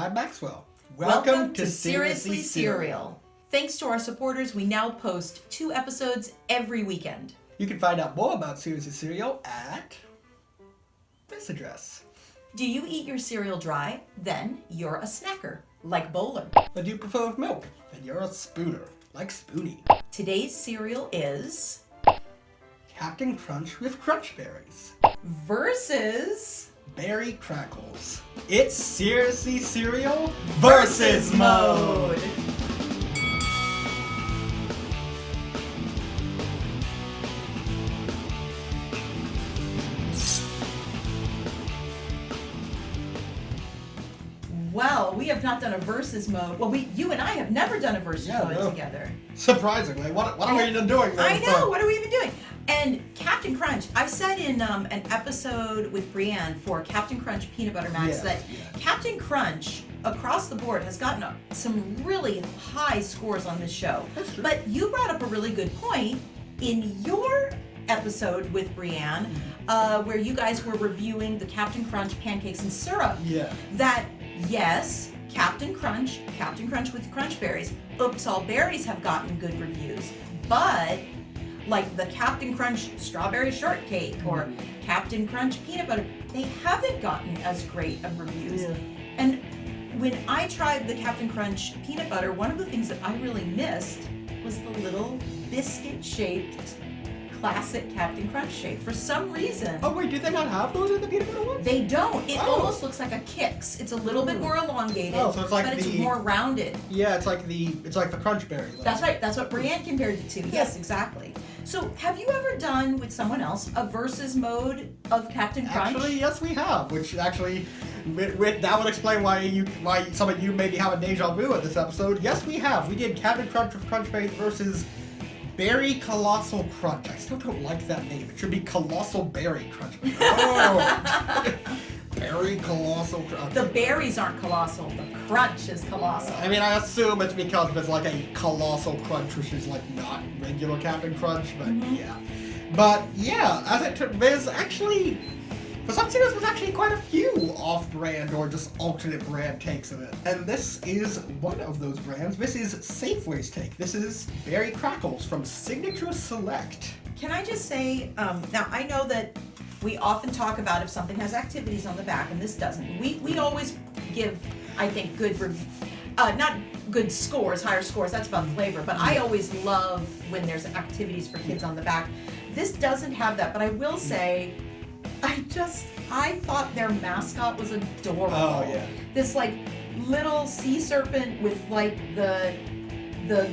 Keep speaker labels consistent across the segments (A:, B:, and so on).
A: I'm Maxwell.
B: Welcome to Seriously Cereal. Thanks to our supporters, we now post 2 episodes every weekend.
A: You can find out more about Seriously Cereal at this address.
B: Do you eat your cereal dry? Then you're a snacker, like Bowler.
A: But do you prefer with milk? Then you're a spooner, like Spoonie.
B: Today's cereal is...
A: Captain Crunch with Crunch Berries.
B: Versus...
A: Berry Crackles. It's Seriously Cereal versus mode.
B: Well, we have not done a versus mode. Well, you and I have never done a versus mode together.
A: Surprisingly, what are we even doing?
B: I know, what are we even doing? And Captain Crunch, I said in an episode with Brienne for Captain Crunch Peanut Butter Max Captain Crunch across the board has gotten some really high scores on this show.
A: That's true.
B: But you brought up a really good point in your episode with Brienne, where you guys were reviewing the Captain Crunch pancakes and syrup.
A: Yeah.
B: That, yes, Captain Crunch with Crunch Berries, Oops All Berries have gotten good reviews, but like the Captain Crunch Strawberry Shortcake or Captain Crunch Peanut Butter, they haven't gotten as great of reviews.
A: Yeah.
B: And when I tried the Captain Crunch Peanut Butter, one of the things that I really missed was the little biscuit-shaped classic Captain Crunch shape. For some reason...
A: Oh wait, do they not have those in the peanut butter ones?
B: They don't. It almost looks like a Kix. It's a little bit more elongated,
A: so it's like
B: but it's more rounded.
A: Yeah, it's like the Crunch Berry.
B: That's right. That's what Brienne compared it to. Yes, exactly. So, have you ever done with someone else a versus mode of Captain Crunch?
A: Actually, yes, we have. Which actually, that would explain why some of you maybe have a deja vu at this episode. Yes, we have. We did Captain Crunch with Crunch Berries versus Berry Colossal Crunch. I still don't like that name. It should be Colossal Berry Crunch. Oh. Berry Colossal Crunch.
B: The berries aren't colossal. The crunch is colossal.
A: I mean, I assume it's because it's like a Colossal Crunch, which is like not regular Captain Crunch, but yeah. But yeah, there's actually, for some cereals, there's actually quite a few off-brand or just alternate brand takes of it. And this is one of those brands. This is Safeway's take. This is Berry Crackles from Signature Select.
B: Can I just say, now I know that we often talk about if something has activities on the back and this doesn't. We always give, I think, not good scores, higher scores, that's about flavor, but I always love when there's activities for kids on the back. This doesn't have that, but I will say, I thought their mascot was adorable.
A: Oh, yeah.
B: This like little sea serpent with like the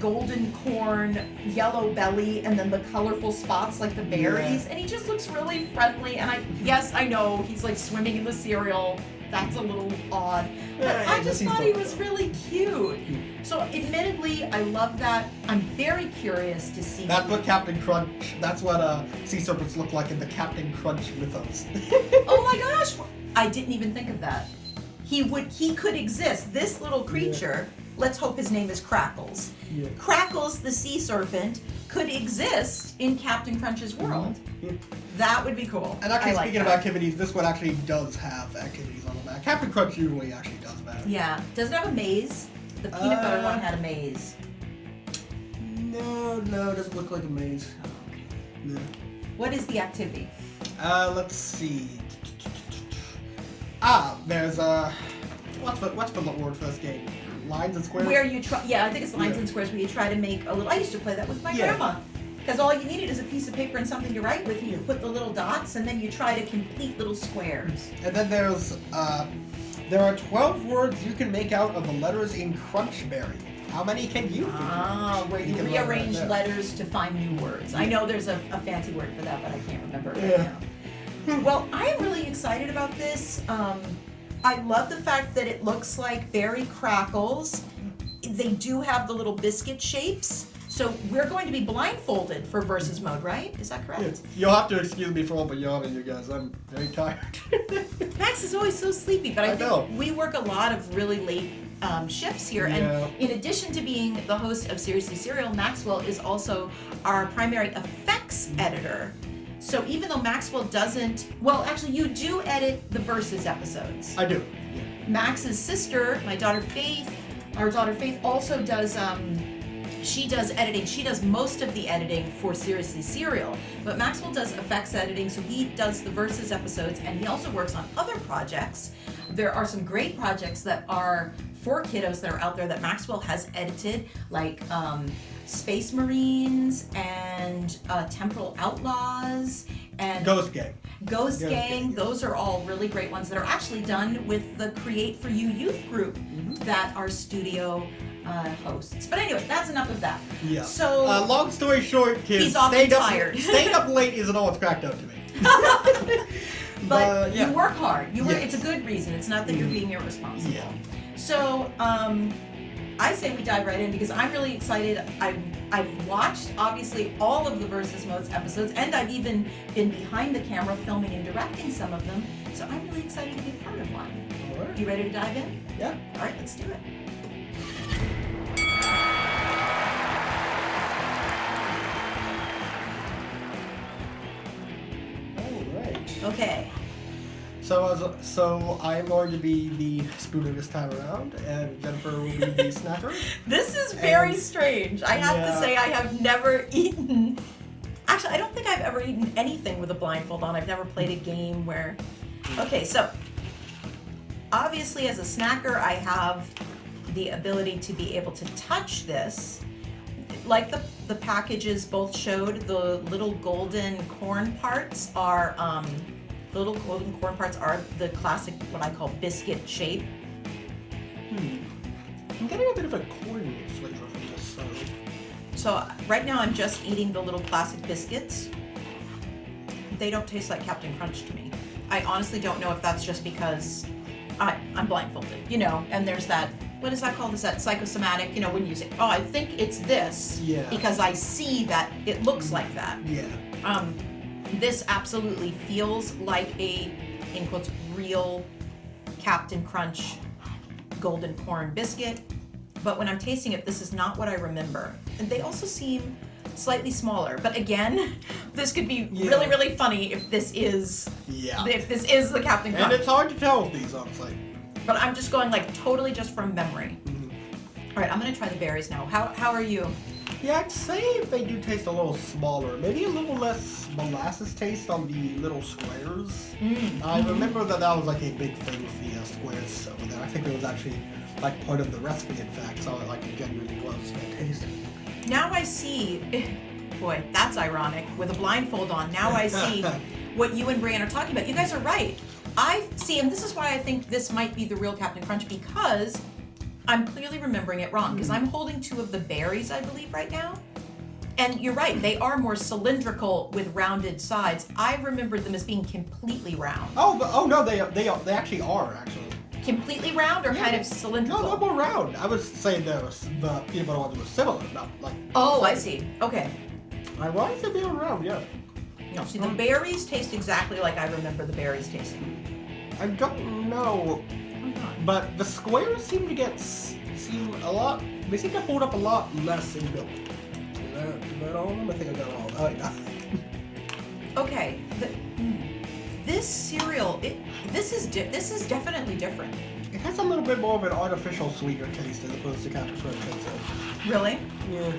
B: golden corn, yellow belly, and then the colorful spots like the berries. And he just looks really friendly. And I know he's like swimming in the cereal. That's a little odd. But I just thought he was really cute. So admittedly, I love that. I'm very curious to see.
A: That's what Captain Crunch, that's what sea serpents look like in the Captain Crunch mythos.
B: Oh my gosh! I didn't even think of that. He could exist. This little creature, let's hope his name is Crackles. Yeah. Crackles, the sea serpent, could exist in Captain Crunch's world. Mm-hmm. That would be cool.
A: And actually, speaking of activities, this one actually does have activities on the back. Captain Crunch usually actually does that.
B: Yeah. Does it have a maze? The peanut butter one had a maze.
A: No, it doesn't look like a maze.
B: Oh, okay.
A: No.
B: What is the activity?
A: Let's see. There's what's the word for this game? Lines and squares?
B: Where you try, I think it's lines and squares where you try to make a little, I used to play that with my grandma. Because all you needed is a piece of paper and something to write with, and you put the little dots, and then you try to complete little squares.
A: And then there are 12 words you can make out of the letters in Crunchberry. How many can you figure?
B: Where you rearrange letters to find new words. I know there's a fancy word for that, but I can't remember it right now. Well, I am really excited about this. I love the fact that it looks like Berry Crackles. They do have the little biscuit shapes. So we're going to be blindfolded for versus mode, right? Is that correct?
A: Yes. You'll have to excuse me for all the yawning, you guys. I'm very tired.
B: Max is always so sleepy, but I think we work a lot of really late shifts here. Yeah. And in addition to being the host of Seriously Cereal, Maxwell is also our primary effects editor. So even though Maxwell doesn't, well, actually you do edit the versus episodes.
A: I do. Yeah.
B: Max's sister, my daughter Faith, our daughter Faith also does, she does editing. She does most of the editing for Seriously Serial, but Maxwell does effects editing, so he does the Versus episodes, and he also works on other projects. There are some great projects that are for kiddos that are out there that Maxwell has edited, like Space Marines and Temporal Outlaws and
A: Ghost Gang.
B: Ghost Gang. Those are all really great ones that are actually done with the Create for You youth group that our studio hosts. But anyway, that's enough of that.
A: Yeah.
B: So
A: long story short, kids,
B: he's often tired.
A: Staying up late isn't always cracked up to me.
B: But
A: yeah.
B: you work hard. You work.
A: Yes.
B: It's a good reason. It's not that you're being irresponsible.
A: Yeah.
B: So I say we dive right in because I'm really excited. I've watched obviously all of the Versus Modes episodes, and I've even been behind the camera filming and directing some of them. So I'm really excited to be part of one.
A: All right.
B: You ready to dive in?
A: Yeah.
B: All right, let's do it.
A: All right.
B: Okay.
A: So I'm going to be the spooner this time around, and Jennifer will be the snacker.
B: This is very
A: And-
B: strange. I have to
A: yeah.
B: say I have never eaten. Actually, I don't think I've ever eaten anything with a blindfold on. I've never played a game where. Okay, so obviously as a snacker, I have the ability to be able to touch this. Like the packages both showed, the little golden corn parts are the classic, what I call biscuit shape.
A: I'm getting a bit of a corn flavor from this.
B: So right now I'm just eating the little classic biscuits. They don't taste like Captain Crunch to me. I honestly don't know if that's just because I'm blindfolded, and there's that, what is that called? Is that psychosomatic, when you say, oh, I think it's this,
A: Yeah.
B: because I see that it looks like that.
A: Yeah.
B: This absolutely feels like a, in quotes, real Captain Crunch golden corn biscuit. But when I'm tasting it, this is not what I remember. And they also seem slightly smaller. But again, this could be really, really funny if this is the Captain Crunch.
A: And it's hard to tell with these, honestly.
B: But I'm just going totally just from memory. All right, I'm gonna try the berries now. How are you?
A: Yeah, I'd say they do taste a little smaller. Maybe a little less molasses taste on the little squares. I remember that was like a big thing with the squares over there. I think it was actually like part of the recipe, in fact, so it genuinely was a taste.
B: Now I see, boy, that's ironic. With a blindfold on, now I see what you and Brian are talking about. You guys are right. I see, and this is why I think this might be the real Captain Crunch, because I'm clearly remembering it wrong, because I'm holding two of the berries, I believe, right now. And you're right, they are more cylindrical with rounded sides. I remembered them as being completely round.
A: Oh no, they actually are, actually.
B: Completely round or kind of cylindrical?
A: No, they're more round. I was saying the peanut butter ones were similar, not like...
B: Oh, I see. Okay.
A: I wanted to be round, yeah.
B: No, see, the berries taste exactly like I remember the berries tasting.
A: I don't know, but the squares seem to they seem to hold up a lot less in milk. Is that all of them? I think I got all of them.
B: Okay, this cereal, this is definitely different.
A: It has a little bit more of an artificial sweeter taste as opposed to Captain Crunch, I'd say.
B: Really?
A: Yeah.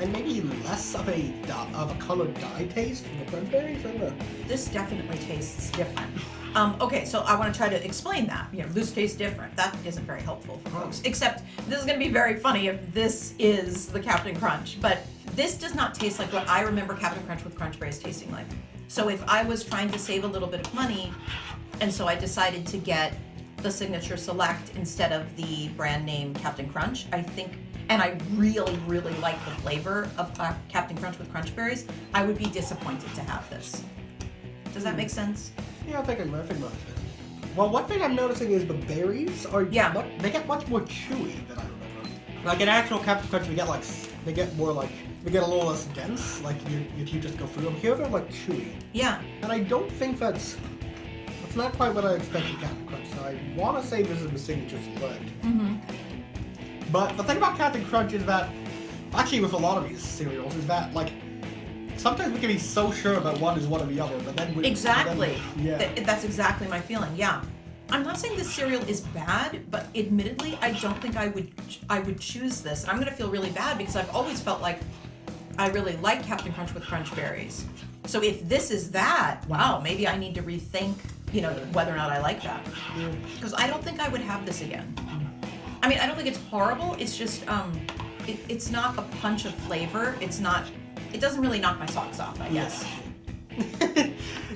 A: And maybe less of a colored dye taste from the crunch berries. I don't know.
B: This definitely tastes different. Okay, so I want to try to explain that. This tastes different. That isn't very helpful for folks. Except this is going to be very funny if this is the Captain Crunch. But this does not taste like what I remember Captain Crunch with crunch berries tasting like. So if I was trying to save a little bit of money, and so I decided to get the Signature Select instead of the brand name Captain Crunch, I think, and I really, really like the flavor of Captain Crunch with crunch berries, I would be disappointed to have this. Does that make sense?
A: Yeah, I think it makes sense. Well, one thing I'm noticing is the berries are they get much more chewy than I remember. Like in actual Captain Crunch, they get a little less dense. Like you just go through them. Here they're like chewy.
B: Yeah.
A: And I don't think that's not quite what I expected Captain Crunch. So I want to say this is the Signature Select. But the thing about Captain Crunch is that, actually with a lot of these cereals, is that sometimes we can be so sure that one is one or the other, but then
B: Exactly.
A: Yeah.
B: That's exactly my feeling. Yeah. I'm not saying this cereal is bad, but admittedly, I don't think I would choose this. And I'm gonna feel really bad because I've always felt like I really like Captain Crunch with Crunch Berries. So if this is that, wow, maybe I need to rethink, whether or not I like that. Because I don't think I would have this again. I mean, I don't think it's horrible. It's just, it's not a punch of flavor. It doesn't really knock my socks off, I guess.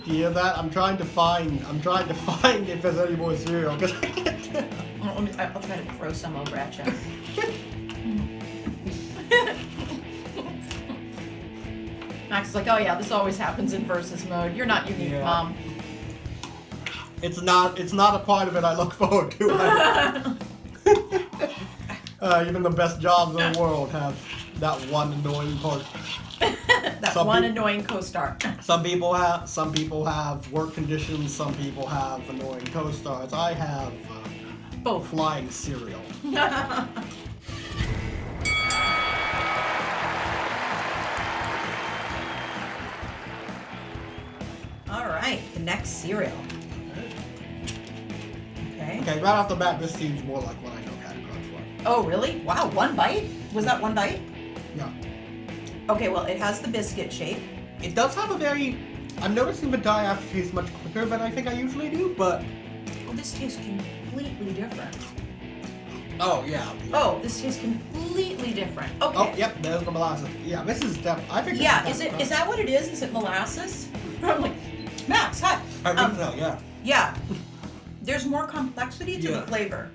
A: You hear that? I'm trying to find if there's any more cereal because I can't tell.
B: I'll try to throw some over at you. Max is like, oh yeah, this always happens in versus mode. You're not unique, Mom.
A: It's not a part of it I look forward to. Even the best jobs in the world have that one annoying part.
B: Annoying co-star.
A: Some people have work conditions. Some people have annoying co-stars. I have
B: both.
A: Flying cereal.
B: All right, the next cereal. Okay.
A: Okay, right off the bat, this seems more like what I know Captain Crunch was.
B: Oh, really? Wow, one bite? Was that one bite?
A: Yeah.
B: Okay, well, it has the biscuit shape.
A: It does have a very... I'm noticing the dye aftertaste much quicker than I think I usually do, but...
B: Oh, this tastes completely different.
A: Oh, yeah.
B: Oh, this tastes completely different. Okay.
A: Oh, yep, there's the molasses. Yeah, this is definitely... I think
B: Yeah,
A: this
B: is that what it is? Is it molasses? I'm like, Max, hi.
A: I think so, yeah.
B: Yeah. There's more complexity to the flavor.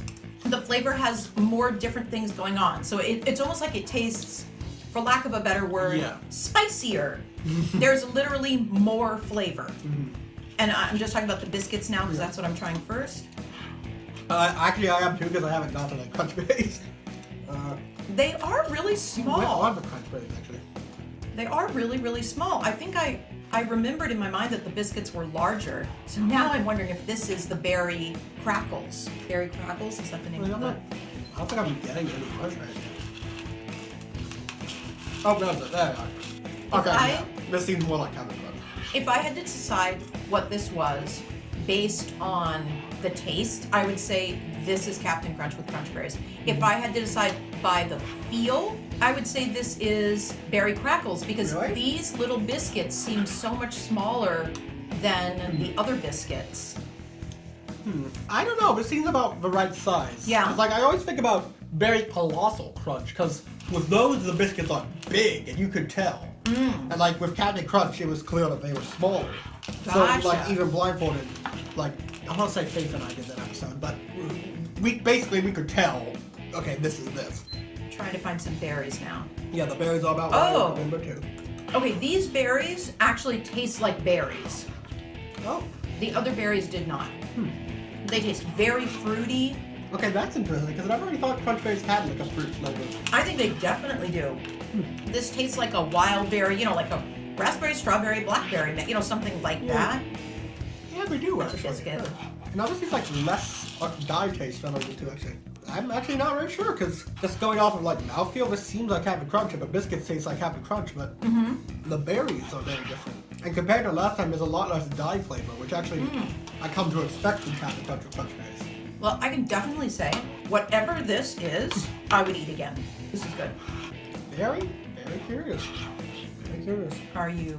B: The flavor has more different things going on. So it's almost like it tastes, for lack of a better word, spicier. There's literally more flavor. Mm-hmm. And I'm just talking about the biscuits now because that's what I'm trying first.
A: Actually, I am too because I haven't gotten the Crunch Berries.
B: They are really small.
A: I love the Crunch Berries, actually.
B: They are really, really small. I think I remembered in my mind that the biscuits were larger. So now I'm wondering if this is the Berry Crackles. Berry Crackles? Is that the name of it?
A: I don't think I'm getting any Crunch Berries. Oh, no, there you are. Okay, this seems more like Captain Crunch.
B: If I had to decide what this was based on the taste, I would say this is Captain Crunch with Crunch Berries. If I had to decide by the feel, I would say this is Berry Crackles because these little biscuits seem so much smaller than the other biscuits.
A: I don't know. This seems about the right size.
B: Yeah.
A: 'Cause, I always think about Berry Colossal Crunch because with those, the biscuits are big and you could tell. And with Captain Crunch, it was clear that they were smaller.
B: Gotcha.
A: So even blindfolded, I want to say Faith and I did that episode, but we could tell. Okay, this is this.
B: Trying to find some berries now.
A: Yeah, the berries are about what I remember too.
B: Okay, these berries actually taste like berries.
A: Oh.
B: The other berries did not. They taste very fruity.
A: Okay, that's interesting because I never really thought Crunch Berries had a fruit flavor.
B: I think they definitely do. This tastes like a wild berry, like a raspberry, strawberry, blackberry, something like that.
A: Yeah, they do
B: That's
A: actually.
B: biscuit.
A: And obviously it's less dye taste than I used to actually. I'm actually not really sure because just going off of mouthfeel, this seems like Captain Crunch, and the biscuits taste like Captain Crunch, but the berries are very different. And compared to last time, there's a lot less dye flavor, which actually I come to expect from Captain Crunch with Crunch Berries.
B: Well, I can definitely say, whatever this is, I would eat again. This is good.
A: Very, very curious. Very curious.
B: Are you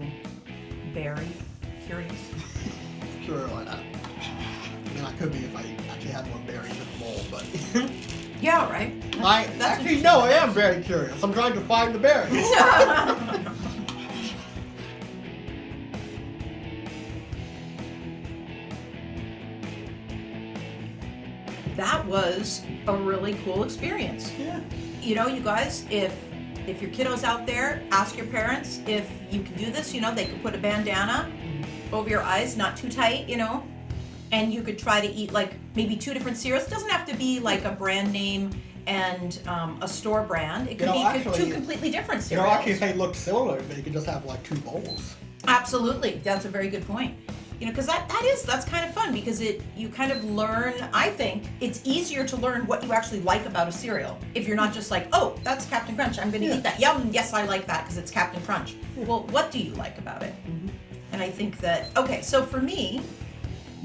B: very curious?
A: Sure, why not? I mean, I could be if I actually had one berry in the bowl, but...
B: Yeah, right?
A: I am very curious. I'm trying to find the berries.
B: That was a really cool experience.
A: Yeah.
B: You guys, if your kiddo's out there, ask your parents if you can do this. They could put a bandana over your eyes, not too tight, and you could try to eat maybe 2 different cereals. It doesn't have to be a brand name and a store brand. It could be 2 completely different cereals.
A: Actually, if they look similar, but you could just have 2 bowls.
B: Absolutely, that's a very good point. Because that's kind of fun because you kind of learn. I think it's easier to learn what you actually like about a cereal if you're not just oh, that's Captain Crunch, I'm going to eat that. Yum, yes, I like that because it's Captain Crunch. Well, what do you like about it? And I think that so for me,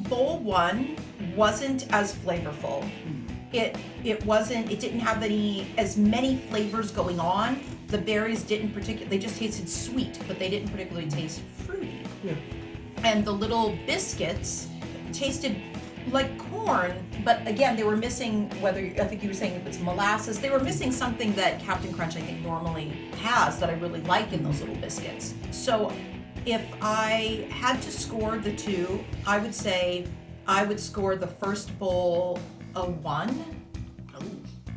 B: bowl 1 wasn't as flavorful. It didn't have as many flavors going on. The berries didn't they just tasted sweet, but they didn't particularly taste fruity.
A: Yeah.
B: And the little biscuits tasted like corn, but again, they were missing, I think you were saying it's molasses, they were missing something that Captain Crunch, I think, normally has that I really like in those little biscuits. So if I had to score the two, I would say I would score the first bowl a 1.
A: Oh.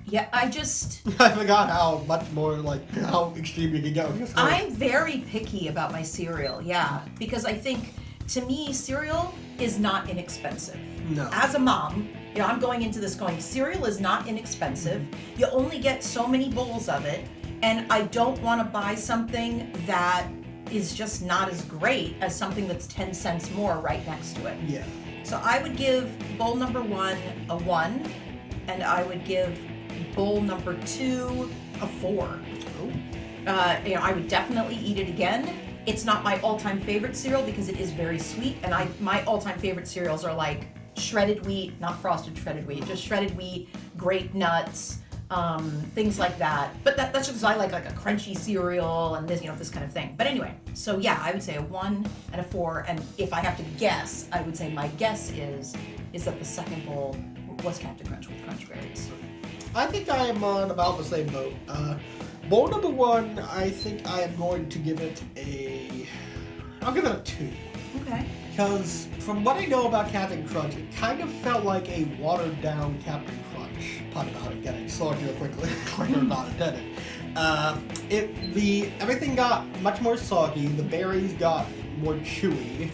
B: Yeah, I
A: forgot how much more, how extreme you can go.
B: I'm very picky about my cereal, yeah, because I think, to me, cereal is not inexpensive.
A: No.
B: As a mom, I'm going into this going, cereal is not inexpensive. You only get so many bowls of it, and I don't want to buy something that is just not as great as something that's 10 cents more right next to it.
A: Yeah.
B: So I would give bowl number 1 a 1, and I would give bowl number 2 a 4.
A: Oh.
B: I would definitely eat it again. It's not my all-time favorite cereal because it is very sweet, and my all-time favorite cereals are like shredded wheat, not frosted shredded wheat, just shredded wheat, grape nuts, things like that. But that's just because I like a crunchy cereal and this kind of thing. But anyway, so yeah, I would say a 1 and a 4, and if I have to guess, I would say my guess is that the second bowl was Captain Crunch with Crunch Berries.
A: I think I am on about the same boat. Bowl number 1, I think I am going to give it I'll give it a 2.
B: Okay.
A: Because from what I know about Captain Crunch, it kind of felt like a watered down Captain Crunch. Pun about it getting soggier quickly, quicker not intended. Everything got much more soggy, the berries got more chewy,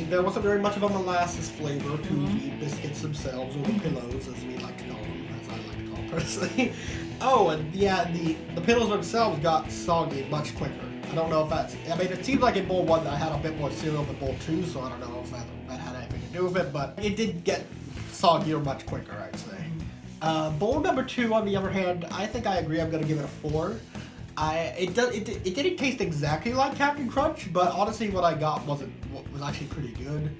A: there wasn't very much of a molasses flavor to the biscuits themselves, or the pillows as we like to call them, as I like to call them personally. Oh, and yeah, the pillows themselves got soggy much quicker. I don't know if it seemed like in bowl 1 that I had a bit more cereal than bowl 2, so I don't know if that had anything to do with it, but it did get soggier much quicker, I'd say. Bowl number 2, on the other hand, I think I agree, I'm going to give it a 4. It didn't taste exactly like Captain Crunch, but honestly what I got was actually pretty good.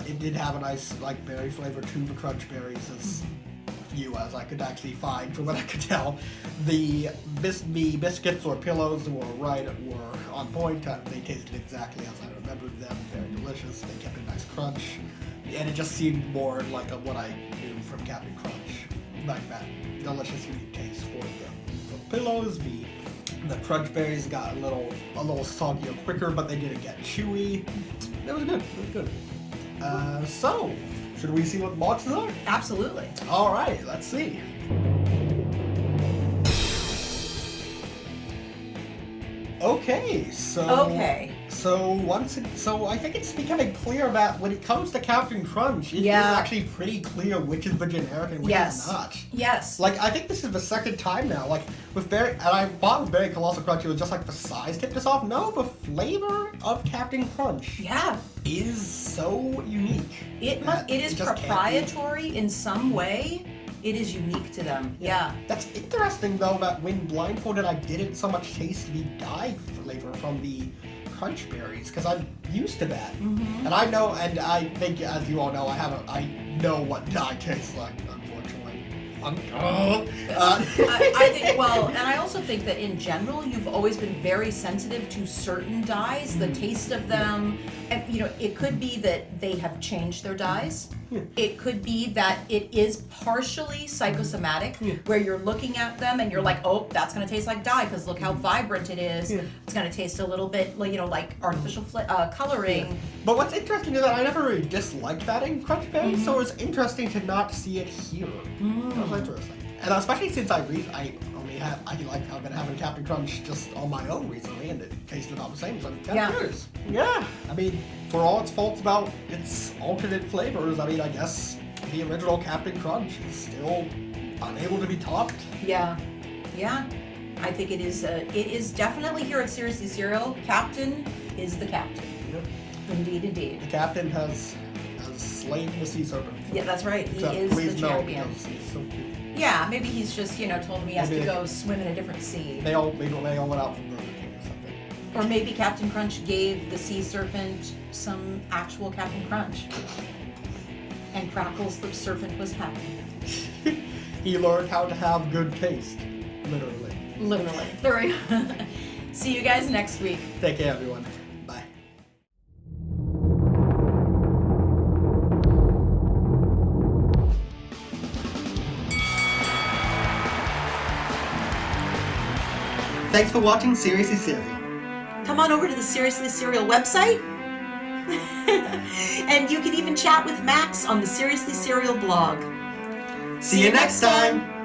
A: It did have a nice berry flavor to the Crunch Berries, as few as I could actually find from what I could tell. The biscuits or pillows were on point. They tasted exactly as I remembered them. Very delicious. They kept a nice crunch, and it just seemed more like what I knew from Captain Crunch, like that delicious unique taste for the pillows. The Crunch Berries got a little soggier quicker, but they didn't get chewy. It was good. It was good. So, should we see what the boxes are?
B: Absolutely.
A: All right, let's see. Okay, so I think it's becoming clear that when it comes to Captain Crunch, it is actually pretty clear which is the generic and which is not.
B: Yes.
A: I think this is the second time now. With Berry, and I thought with Berry Colossal Crunch, it was just the size tipped us off. No, the flavor of Captain Crunch is so unique.
B: It is proprietary in some way. It is unique to them. Yeah.
A: That's interesting, though, that when blindfolded, I didn't so much taste the dye flavor from the Crunch Berries, because I'm used to that. And I know, and I think, as you all know, I know what dye tastes like, unfortunately.
B: I think, and I also think that in general, you've always been very sensitive to certain dyes, the taste of them. And, it could be that they have changed their dyes. It could be that it is partially psychosomatic, where you're looking at them and you're like, oh, that's going to taste like dye because look how vibrant it is. It's going to taste a little bit like artificial coloring.
A: But what's interesting is that I never really disliked that in Crunch Berries, so it's interesting to not see it here. That was interesting. And especially since I've been having Captain Crunch just on my own recently, and it tasted about the same as I'm years. Yeah. I mean, for all its faults about its alternate flavors, I guess the original Captain Crunch is still unable to be topped.
B: Yeah. I think it is definitely here at Seriously Cereal. Captain is the captain.
A: Yep.
B: Indeed.
A: The captain has slain the sea serpent.
B: Yeah, that's right. He is the champion.
A: He's so cute.
B: Yeah, maybe he's just, told me he has to go swim in a different sea.
A: They all went out from Burger King or something.
B: Or maybe Captain Crunch gave the sea serpent some actual Captain Crunch.
C: And Crackles the serpent was happy.
A: He learned how to have good taste. Literally.
C: Literally. See you guys next week.
A: Take care, everyone. Bye. Thanks for watching Seriously Serial.
C: Come on over to the Seriously Serial website. And you can even chat with Max on the Seriously Serial blog.
A: See you next time!